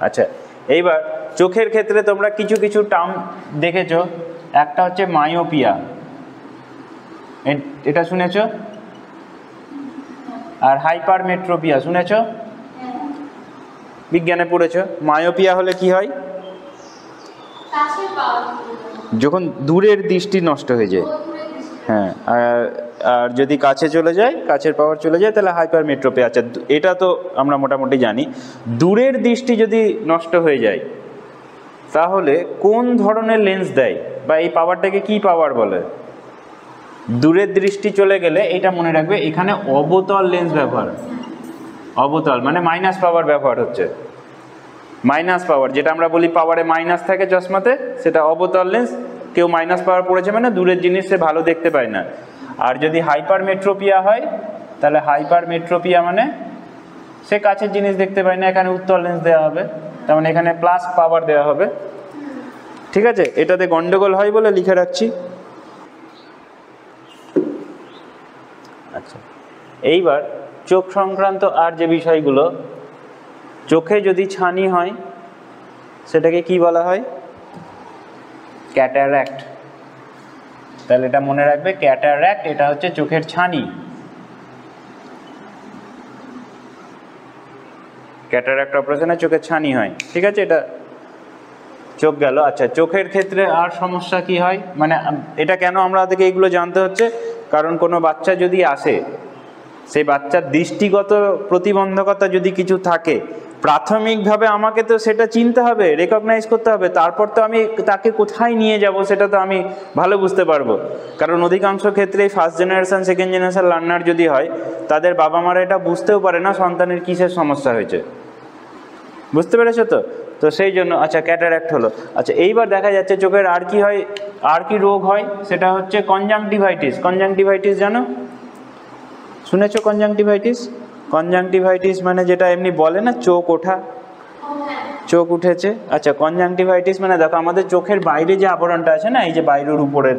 আচ্ছা, এইবার চোখের ক্ষেত্রে তোমরা কিছু কিছু টার্ম দেখেছো। একটা হচ্ছে মায়োপিয়া, এটা শুনেছ? আর হাইপারমেট্রোপিয়া শুনেছ? বিজ্ঞানে পড়েছ। মায়োপিয়া হলে কি হয়? যখন দূরের দৃষ্টি নষ্ট হয়ে যায়। হ্যাঁ, আর যদি কাছে চলে যায়, কাছের পাওয়ার চলে যায়, তাহলে হাইপারমেট্রোপিয়া। আচ্ছা, এটা তো আমরা মোটামুটি জানি। দূরের দৃষ্টি যদি নষ্ট হয়ে যায় তাহলে কোন ধরনের লেন্স দেয়, বা এই পাওয়ারটাকে কি পাওয়ার বলে? দূরের দৃষ্টি চলে গেলে এটা মনে রাখবে, এখানে অবতল লেন্স ব্যবহার। অবতল মানে মাইনাস পাওয়ার ব্যবহার হচ্ছে। মাইনাস পাওয়ার, যেটা আমরা বলি পাওয়ারে মাইনাস থাকে চশমাতে, সেটা অবতল লেন্স। কেউ মাইনাস পাওয়ার পড়েছে মানে দূরের জিনিস সে ভালো দেখতে পায় না। আর যদি হাইপারমেট্রোপিয়া হয়, তাহলে হাইপারমেট্রোপিয়া মানে সে কাছের জিনিস দেখতে পায় না, এখানে উত্তল লেন্স দেওয়া হবে, তার মানে এখানে প্লাস পাওয়ার দেওয়া হবে। ঠিক আছে, এটাতে গন্ডগোল হয় বলে লিখে রাখছি। আচ্ছা, এইবার চোখ সংক্রান্ত আর যে বিষয়গুলো, চোখে যদি ছানি হয় সেটাকে কি বলা হয়? ক্যাটারাক্ট। তাহলে এটা মনে রাখবে, ক্যাটারাক্ট এটা হচ্ছে চোখের ছানি। ক্যাটারাক্ট অপারেশনে চোখের ছানি হয়। ঠিক আছে, এটা চোখ গেল। আচ্ছা, চোখের ক্ষেত্রে আর সমস্যা কি হয়, মানে এটা কেন আমাদেরকে এইগুলো জানতে হচ্ছে? কারণ কোনো বাচ্চা যদি আসে, সেই বাচ্চার দৃষ্টিগত প্রতিবন্ধকতা যদি কিছু থাকে, প্রাথমিকভাবে আমাকে তো সেটা চিনতে হবে, রেকগনাইজ করতে হবে, তারপর তো আমি তাকে কোথায় নিয়ে যাব সেটা তো আমি ভালো বুঝতে পারবো। কারণ অধিকাংশ ক্ষেত্রেই first generation second generation learner যদি হয়, তাদের বাবা মারা এটা বুঝতেও পারে না সন্তানের কিসের সমস্যা হয়েছে। বুঝতে পেরেছো তো? তো সেই জন্য আচ্ছা, ক্যাটারাক্ট হলো। আচ্ছা, এইবার দেখা যাচ্ছে চোখের আর কি হয়, আর কি রোগ হয়, সেটা হচ্ছে কনজাংটিভাইটিস। কনজাংটিভাইটিস জানো? শুনেছো কনজাংটিভাইটিস? কনজাংটিভাইটিস মানে যেটা এমনি বলে না চোখ ওঠা, চোখ উঠেছে। আচ্ছা, কনজাংটিভাইটিস মানে দেখো আমাদের চোখের বাইরে যে আবরণটা আছে না, এই যে বাইরের উপরের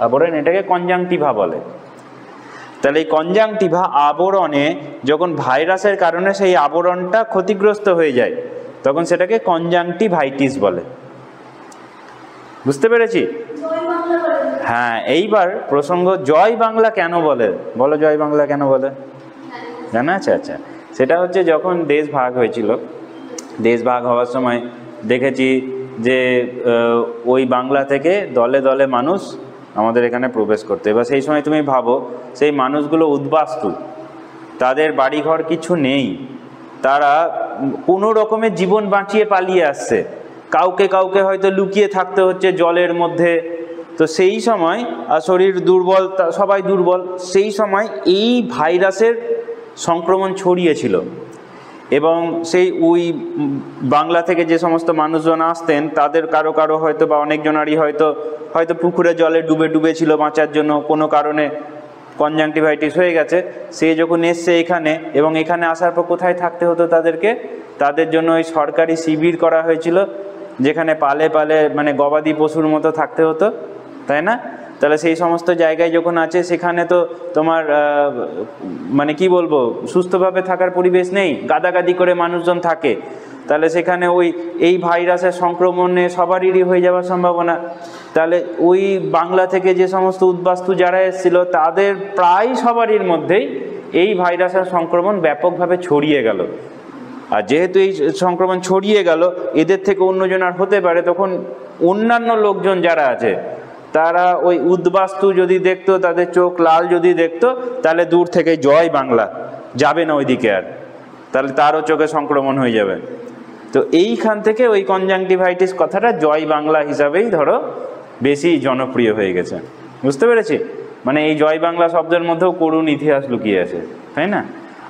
আবরণ, এটাকে কনজাংটিভা বলে। তাহলে এই কনজাংটিভা আবরণে যখন ভাইরাসের কারণে সেই আবরণটা ক্ষতিগ্রস্ত হয়ে যায়, তখন সেটাকে কনজাংটিভাইটিস বলে। বুঝতে পেরেছি? হ্যাঁ, এইবার প্রসঙ্গ, জয় বাংলা কেন বলে? বলো, জয় বাংলা কেন বলে জানা আছে? আচ্ছা, সেটা হচ্ছে যখন দেশ ভাগ হয়েছিল, দেশ ভাগ হওয়ার সময় দেখেছি যে ওই বাংলা থেকে দলে দলে মানুষ আমাদের এখানে প্রবেশ করতে। এবার সেই সময় তুমি ভাবো, সেই মানুষগুলো উদ্বাস্তু, তাদের বাড়িঘর কিছু নেই, তারা কোনো রকমের জীবন বাঁচিয়ে পালিয়ে আসছে, কাউকে কাউকে হয়তো লুকিয়ে থাকতে হচ্ছে জলের মধ্যে। তো সেই সময় শরীর দুর্বল, সবাই দুর্বল, সেই সময় এই ভাইরাসের সংক্রমণ ছড়িয়েছিল। এবং সেই ওই বাংলা থেকে যে সমস্ত মানুষজন আসতেন, তাদের কারো কারো হয়তো বা অনেকজনারই হয়তো হয়তো পুকুরে জলে ডুবে ডুবে ছিল বাঁচার জন্য, কোনো কারণে কনজাংটিভাইটিস হয়ে গেছে। সে যখন এসছে এখানে, এবং এখানে আসার পর কোথায় থাকতে হতো তাদেরকে, তাদের জন্য ওই সরকারি শিবির করা হয়েছিল, যেখানে পালে পালে মানে গবাদি পশুর মতো থাকতে হতো, তাই না? তাহলে সেই সমস্ত জায়গায় যখন আছে, সেখানে তো তোমার মানে কি বলবো, সুস্থভাবে থাকার পরিবেশ নেই, গাদাগাদি করে মানুষজন থাকে। তাহলে সেখানে ওই এই ভাইরাসের সংক্রমণে সবারই হয়ে যাওয়ার সম্ভাবনা। তাহলে ওই বাংলা থেকে যে সমস্ত উদ্বাস্তু যারা এসেছিল, তাদের প্রায় সবারই মধ্যেই এই ভাইরাসের সংক্রমণ ব্যাপকভাবে ছড়িয়ে গেল। আর যেহেতু এই সংক্রমণ ছড়িয়ে গেল, এদের থেকে অন্যজন আর হতে পারে, তখন অন্যান্য লোকজন যারা আছে, তারা ওই উদ্বাস্তু যদি দেখতো, তাদের চোখ লাল যদি দেখতো, তাহলে দূর থেকে জয় বাংলা যাবে না ওইদিকে আর, তাহলে তারও চোখে সংক্রমণ হয়ে যাবে। তো এইখান থেকে ওই কনজাংটিভাইটিস কথাটা জয় বাংলা হিসাবেই ধরো বেশি জনপ্রিয় হয়ে গেছে। বুঝতে পেরেছি? মানে এই জয় বাংলা শব্দের মধ্যেও করুণ ইতিহাস লুকিয়ে আছে, তাই না?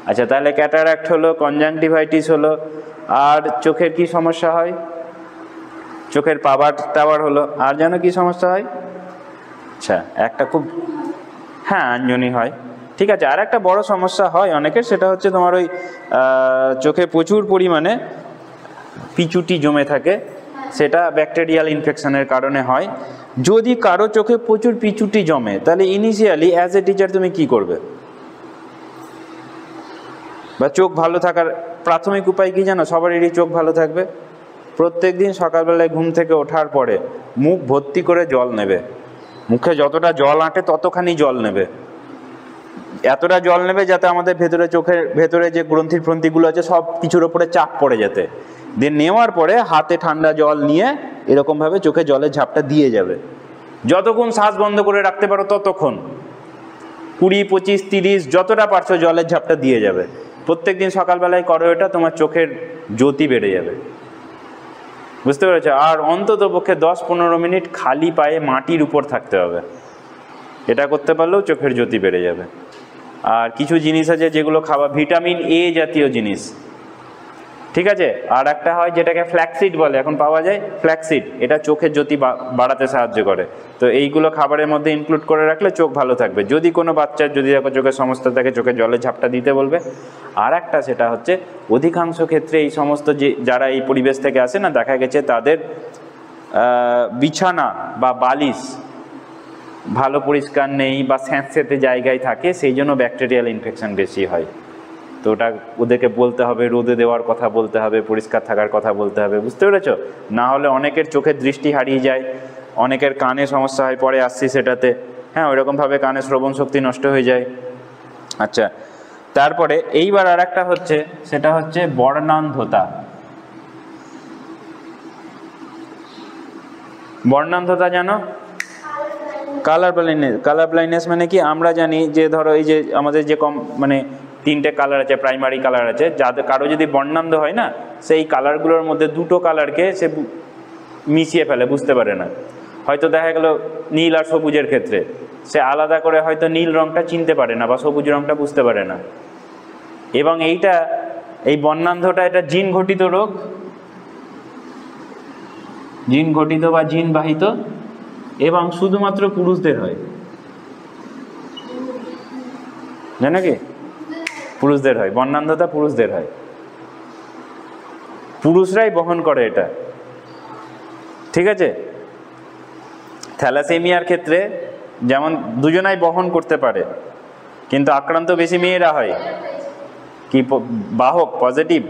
আচ্ছা, তাহলে ক্যাটারাক্ট হলো, কনজাংটিভাইটিস হলো, আর চোখের কি সমস্যা হয়? চোখের পাওয়ার টাওয়ার হলো। আর যেন কি সমস্যা হয়? আচ্ছা, একটা খুব, হ্যাঁ, আঞ্জনি হয়। ঠিক আছে, আর একটা বড় সমস্যা হয় অনেকের, সেটা হচ্ছে তোমার ওই চোখে প্রচুর পরিমাণে পিচুটি জমে থাকে, সেটা ব্যাকটেরিয়াল ইনফেকশনের কারণে হয়। যদি কারো চোখে প্রচুর পিচুটি জমে, তাহলে ইনিশিয়ালি অ্যাজ এ টিচার তুমি কি করবে? বা চোখ ভালো থাকার প্রাথমিক উপায় কি জানো? সবারই চোখ ভালো থাকবে। প্রত্যেক দিন সকালবেলায় ঘুম থেকে ওঠার পরে মুখ ভর্তি করে জল নেবে, মুখে যতটা জল আঁটে ততখানি জল নেবে, এতটা জল নেবে যাতে আমাদের ভেতরে, চোখের ভেতরে যে গ্রন্থিগুলো আছে সব কিছুর ওপরে চাপ পড়ে যেতে। দিয়ে নেওয়ার পরে হাতে ঠান্ডা জল নিয়ে এরকমভাবে চোখে জলের ঝাপটা দিয়ে যাবে। যতক্ষণ শ্বাস বন্ধ করে রাখতে পারো ততক্ষণ, 20, 25, 30 যতটা পারছো জলের ঝাপটা দিয়ে যাবে। প্রত্যেক দিন সকালবেলায় করো এটা, তোমার চোখের জ্যোতি বেড়ে যাবে। বুঝতে পেরেছো? আর অন্তত পক্ষে 10-15 মিনিট খালি পায়ে মাটির উপর থাকতে হবে। এটা করতে পারলেও চোখের জ্যোতি বেড়ে যাবে। আর কিছু জিনিস আছে যেগুলো খাওয়া, ভিটামিন এ জাতীয় জিনিস, ঠিক আছে? আর একটা হয় যেটাকে ফ্ল্যাক্সিড বলে, এখন পাওয়া যায় ফ্ল্যাক্সিড, এটা চোখের জ্যোতি বাড়াতে সাহায্য করে। তো এইগুলো খাবারের মধ্যে ইনক্লুড করে রাখলে চোখ ভালো থাকবে। যদি কোনো বাচ্চার যদি দেখো চোখের সমস্যা থাকে, চোখে জলের ঝাপটা দিতে বলবে। আর একটা সেটা হচ্ছে অধিকাংশ ক্ষেত্রে এই সমস্ত যে যারা এই পরিবেশ থেকে আসে না, দেখা গেছে তাদের বিছানা বা বালিশ ভালো পরিষ্কার নেই বা স্যাঁতস্যাঁতে জায়গায় থাকে, সেই জন্য ব্যাকটেরিয়াল ইনফেকশন বেশি হয়। তো ওটা ওদেরকে বলতে হবে, রোদে দেওয়ার কথা বলতে হবে, পরিষ্কার থাকার কথা বলতে হবে। বুঝতে পেরেছো? না হলে অনেকের চোখের দৃষ্টি হারিয়ে যায়, অনেকের কানে সমস্যা হয়, পরে আসছি সেটাতে। হ্যাঁ, ওইরকমভাবে কানে শ্রবণ শক্তি নষ্ট হয়ে যায়। আচ্ছা, তারপরে এইবার আর একটা হচ্ছে, সেটা হচ্ছে বর্ণান্ধতা। বর্ণান্ধতা জানো? কালার ব্লাইন্ডনেস মানে কি? আমরা জানি যে ধরো এই যে আমাদের যে মানে 3টে কালার আছে, প্রাইমারি কালার আছে, যাদের কারো যদি বর্ণান্ধ হয় না, সেই কালারগুলোর মধ্যে 2টো কালারকে সে মিশিয়ে ফেলে, বুঝতে পারে না। হয়তো দেখা গেল নীল আর সবুজের ক্ষেত্রে সে আলাদা করে হয়তো নীল রঙটা চিনতে পারে না বা সবুজ রঙটা বুঝতে পারে না। এবং এই বর্ণান্ধটা এটা জিন ঘটিত রোগ, জিন ঘটিত বা জিন বাহিত, এবং শুধুমাত্র পুরুষদের হয়। জানো কি? পুরুষদের হয় বর্ণান্ধতা, পুরুষদের হয়, পুরুষরাই বহন করে এটা, ঠিক আছে? থ্যালাসেমিয়ার ক্ষেত্রে যেমন দুজনাই বহন করতে পারে, কিন্তু আক্রান্ত বেশি মেয়েরা হয়। কি বাহক, পজিটিভ?